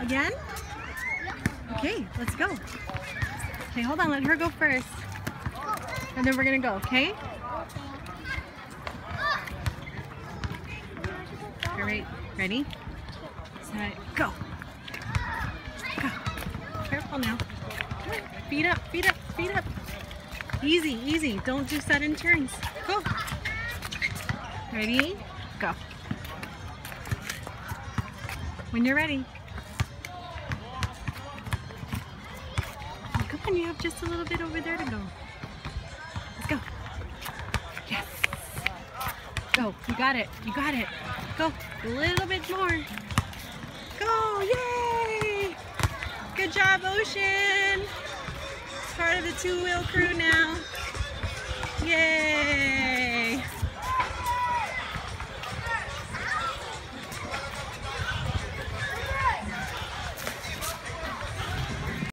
Again? Okay, let's go. Okay, hold on, let her go first. And then we're gonna go, okay? All right, ready? Set, go. Go. Careful now. Feet up, feet up, feet up. Easy, easy. Don't do sudden turns. Go. Ready? Go. When you're ready. Come on, you have just a little bit over there to go. Let's go. Yes. Go. You got it. You got it. Go. A little bit more. Go. Yay! Good job, Ocean. Part of the two-wheel crew now. Yay!